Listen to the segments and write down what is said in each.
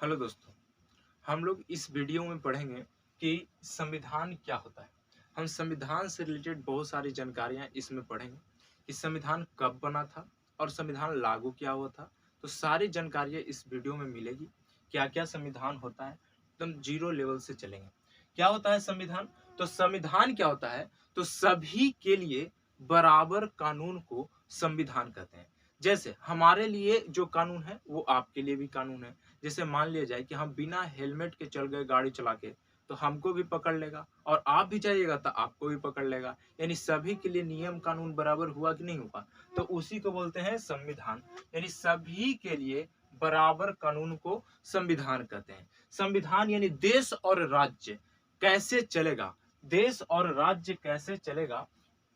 Hello दोस्तों, हम लोग इस वीडियो में पढ़ेंगे कि संविधान क्या होता है। हम संविधान से रिलेटेड बहुत सारी जानकारियां इसमें पढ़ेंगे कि संविधान कब बना था और संविधान लागू क्या हुआ था। तो सारी जानकारियां इस वीडियो में मिलेगी। क्या क्या संविधान होता है, एकदम जीरो लेवल से चलेंगे। क्या होता है संविधान? तो संविधान क्या होता है? तो सभी के लिए बराबर कानून को संविधान कहते हैं। जैसे हमारे लिए जो कानून है वो आपके लिए भी कानून है। जैसे मान लिया जाए कि हम बिना हेलमेट के चल गए गाड़ी चला के, तो हमको भी पकड़ लेगा और आप भी जाइएगा तो आपको भी पकड़ लेगा। यानी सभी के लिए नियम कानून बराबर हुआ कि नहीं हुआ, तो उसी को बोलते हैं संविधान। यानी सभी के लिए बराबर कानून को संविधान कहते हैं। संविधान यानी देश और राज्य कैसे चलेगा, देश और राज्य कैसे चलेगा,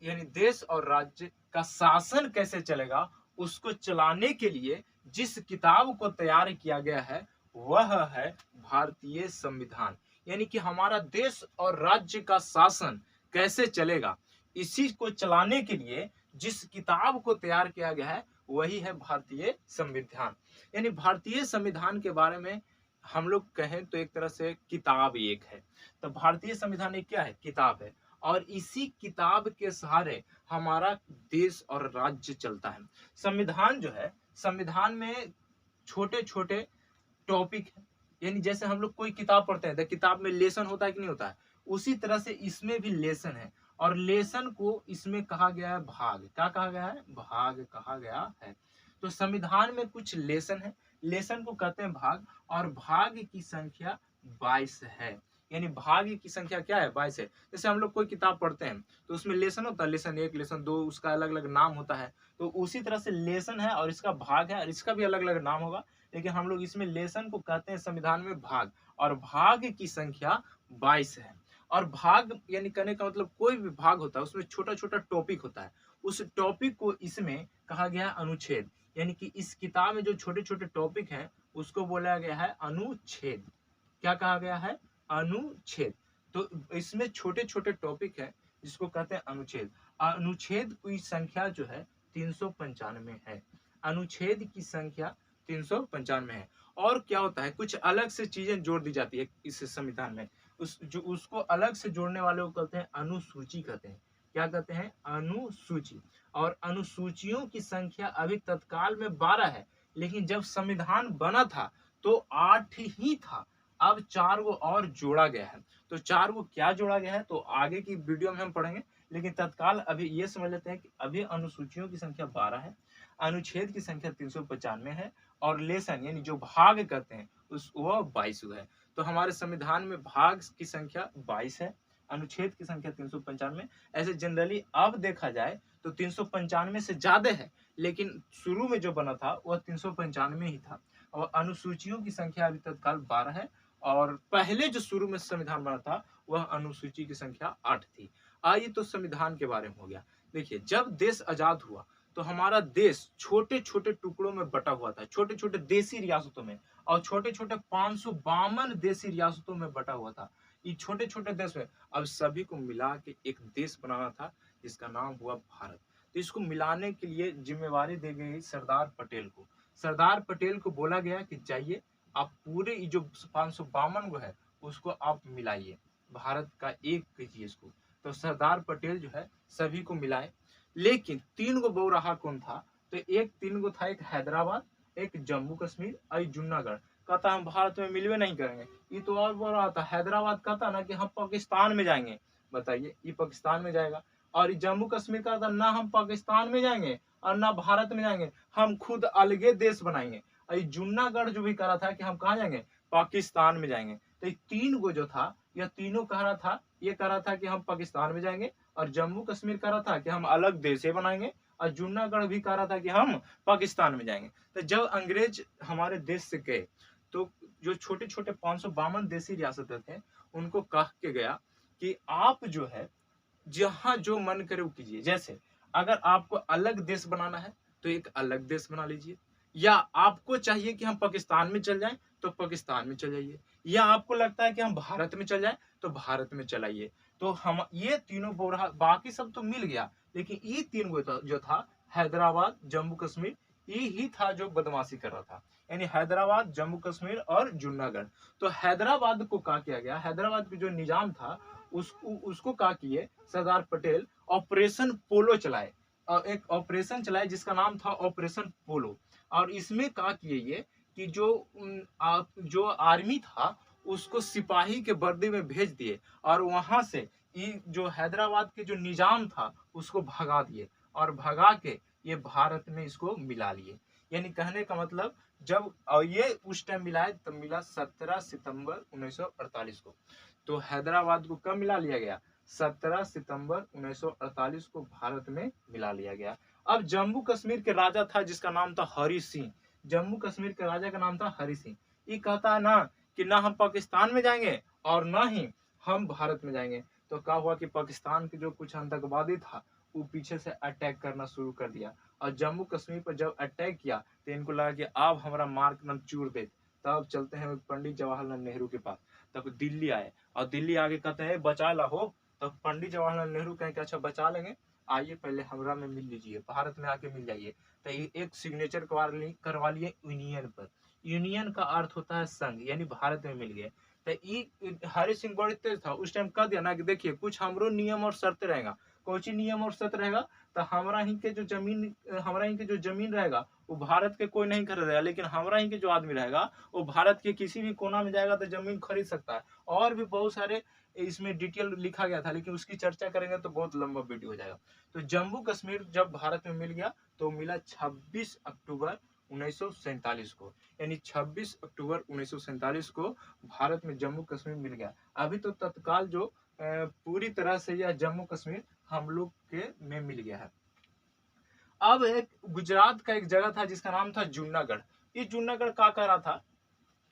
यानी देश और राज्य का शासन कैसे चलेगा, उसको चलाने के लिए जिस किताब को तैयार किया गया है वह है भारतीय संविधान। यानी कि हमारा देश और राज्य का शासन कैसे चलेगा, इसी को चलाने के लिए जिस किताब को तैयार किया गया है वही है भारतीय संविधान। यानी भारतीय संविधान के बारे में हम लोग कहें तो एक तरह से किताब एक है। तो भारतीय संविधान एक क्या है? किताब है। और इसी किताब के सहारे हमारा देश और राज्य चलता है। संविधान जो है, संविधान में छोटे छोटे टॉपिक है। यानी जैसे हम लोग कोई किताब पढ़ते हैं तो किताब में लेसन होता है कि नहीं होता है, उसी तरह से इसमें भी लेसन है। और लेसन को इसमें कहा गया है भाग। क्या कहा गया है? भाग कहा गया है। तो संविधान में कुछ लेसन है, लेसन को कहते हैं भाग। और भाग की संख्या 22 है। यानी भाग की संख्या क्या है? 22 है। जैसे हम लोग कोई किताब पढ़ते हैं तो उसमें लेसन होता है, लेसन 1, लेसन 2, उसका अलग अलग नाम होता है। तो उसी तरह से लेसन है और इसका भाग है और इसका भी अलग अलग नाम होगा। लेकिन हम लोग इसमें लेसन को कहते हैं संविधान में भाग। और भाग की संख्या 22 है। और भाग यानी कहने का मतलब कोई भी भाग होता है उसमें छोटा छोटा टॉपिक होता है, उस टॉपिक को इसमें कहा गया अनुच्छेद। यानी कि इस किताब में जो छोटे छोटे टॉपिक हैं उसको बोला गया है अनुच्छेद। क्या कहा गया है? अनुच्छेद। तो इसमें छोटे छोटे टॉपिक है जिसको कहते हैं अनुच्छेद। अनुच्छेद की संख्या जो है 395 है। अनुच्छेद की संख्या 395 है। और क्या होता है, कुछ अलग से चीजें जोड़ दी जाती है इस संविधान में। उसको अलग से जोड़ने वाले को कहते हैं अनुसूची कहते हैं। क्या कहते हैं? अनुसूची। और अनुसूचियों की संख्या अभी तत्काल में 12 है, लेकिन जब संविधान बना था तो 8 ही था। अब 4 गो और जोड़ा गया है। तो 4 गो क्या जोड़ा गया है तो आगे की वीडियो में हम पढ़ेंगे। लेकिन तत्काल अभी ये समझ लेते हैं कि अभी अनुसूचियों की संख्या 12 है, अनुच्छेद की संख्या 395 है और लेसन यानी जो भाग कहते हैं उस वह 22 है। तो हमारे संविधान में भाग की संख्या 22 है, अनुच्छेद की संख्या 395। ऐसे जनरली अब देखा जाए तो 395 से ज्यादा है, लेकिन शुरू में जो बना था वह 395 ही था। और अनुसूचियों की संख्या अभी तत्काल 12 है। और पहले जो शुरू में संविधान बना था वह अनुसूची की संख्या 8 थी। आइए तो संविधान के बारे में हो गया। देखिए, जब देश आजाद हुआ तो हमारा देश छोटे छोटे टुकड़ों में बटा हुआ था, छोटे छोटे देशी रियासतों में। और छोटे छोटे 552 देशी रियासतों में बटा हुआ था। ये छोटे छोटे देश में अब सभी को मिला के एक देश बनाना था जिसका नाम हुआ भारत। तो इसको मिलाने के लिए जिम्मेवारी दी गई सरदार पटेल को। सरदार पटेल को बोला गया कि जाइए आप पूरे जो 552 गो है उसको आप मिलाइए, भारत का एक कीजिए इसको। तो सरदार पटेल जो है सभी को मिलाए। लेकिन 3 गो बौराहा कौन था? तो एक 3 गो था, एक हैदराबाद, एक जम्मू कश्मीर और जूनागढ़। कहता हम भारत में मिलवे नहीं करेंगे। ये तो और बोल रहा था, हैदराबाद कहता ना कि हम पाकिस्तान में जाएंगे। बताइए, ये पाकिस्तान में जाएगा। और जम्मू कश्मीर का था ना हम पाकिस्तान में जाएंगे और ना भारत में जाएंगे, हम खुद अलगे देश बनाएंगे। और जूनागढ़ जो भी कह रहा था कि हम कहाँ जाएंगे? पाकिस्तान में जाएंगे। तो ये 3 गो जो था, यह तीनों कह रहा था, ये कह रहा था कि हम पाकिस्तान में जाएंगे। और जम्मू कश्मीर कह रहा था कि हम अलग देश बनाएंगे। और जूनागढ़ भी कह रहा था कि हम पाकिस्तान में जाएंगे। तो जब अंग्रेज हमारे देश से गए तो जो छोटे छोटे 552 देशी रियासतें थे उनको कह के गया कि आप जो है जहां जो मन करे वो कीजिए। जैसे अगर आपको अलग देश बनाना है तो एक अलग देश बना लीजिए, या आपको चाहिए कि हम पाकिस्तान में चल जाएं तो पाकिस्तान में चल जाइए, या आपको लगता है कि हम भारत में चल जाएं तो भारत में चलाइए। तो हम ये तीनों बोरा, बाकी सब तो मिल गया, लेकिन ये 3 गो जो था हैदराबाद, जम्मू कश्मीर, ये ही था जो बदमाशी कर रहा था, यानी हैदराबाद, जम्मू कश्मीर और जूनागढ़। तो हैदराबाद को क्या किया गया, हैदराबाद के जो निजाम था उसको क्या किए सरदार पटेल, ऑपरेशन पोलो चलाए, और एक ऑपरेशन चलाए जिसका नाम था ऑपरेशन पोलो। और इसमें क्या किए ये कि जो आर्मी था उसको सिपाही के वर्दी में भेज दिए, और वहां से ये जो हैदराबाद के जो निजाम था उसको भगा दिए, और भगा के ये भारत में इसको मिला लिए। यानी कहने का मतलब जब ये उस टाइम मिला है तब मिला 17 सितंबर 1948 को। तो हैदराबाद को कब मिला लिया गया, 17 सितंबर 1948 को भारत में मिला लिया गया। अब जम्मू कश्मीर के राजा था जिसका नाम था हरि सिंह, जम्मू कश्मीर के राजा का नाम था हरि सिंह। ये कहता है ना कि ना हम पाकिस्तान में जाएंगे और ना ही हम भारत में जाएंगे। तो क्या हुआ कि पाकिस्तान के जो कुछ आतंकवादी था वो पीछे से अटैक करना शुरू कर दिया, और जम्मू कश्मीर पर जब अटैक किया तो इनको लगा कि अब हमारा मार्क नम चूर दे। तब चलते हैं पंडित जवाहरलाल नेहरू के पास, तब दिल्ली आए, और दिल्ली आके कहते हैं बचा ला हो। तब पंडित जवाहरलाल नेहरू कहें कि अच्छा बचा लेंगे, आइए पहले हमरा में मिल लीजिए, भारत में आके मिल जाइए। तो ये एक सिग्नेचर करवा लिए यूनियन पर। यूनियन का अर्थ होता है संघ, यानी भारत में मिल गए। तो ये हरि सिंह बड़ी तेज था, उस टाइम कह दिया ना कि देखिए कुछ हमरो नियम और शर्त रहेगा। कौन सी नियम और शर्त रहेगा, तो हमारा ही के जो जमीन रहेगा वो भारत के कोई नहीं खरीदेगा, लेकिन हमारा ही के जो आदमी रहेगा वो भारत के किसी भी कोना में जाएगा तो जमीन खरीद सकता है। और भी बहुत सारे इसमें डिटेल लिखा गया था, लेकिन उसकी चर्चा करेंगे तो बहुत लंबा वीडियो हो जाएगा। तो जम्मू कश्मीर जब भारत में मिल गया तो मिला 26 अक्टूबर 1947 को, यानी 26 अक्टूबर 1947 को भारत में जम्मू कश्मीर मिल गया। अभी तो तत्काल जो पूरी तरह से यह जम्मू कश्मीर हम लोग के में मिल गया है। अब एक गुजरात का एक जगह था जिसका नाम था जूनागढ़। ये जूनागढ़ क्या कह रहा था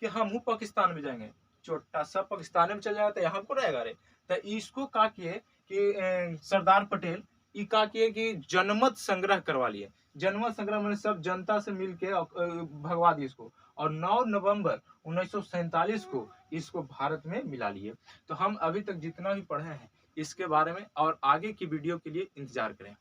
कि हम पाकिस्तान में जाएंगे, छोटा सा पाकिस्तान में चल जाएगा तो यहाँ को रहेगा रे। तो इसको क्या किए कि सरदार पटेल ये क्या किए कि जनमत संग्रह करवा लिए। जनमत संग्रह मैंने सब जनता से मिलके भगवा दिए इसको, और 9 नवंबर 1947 को इसको भारत में मिला लिए। तो हम अभी तक जितना भी पढ़े हैं इसके बारे में और आगे की वीडियो के लिए इंतजार करें।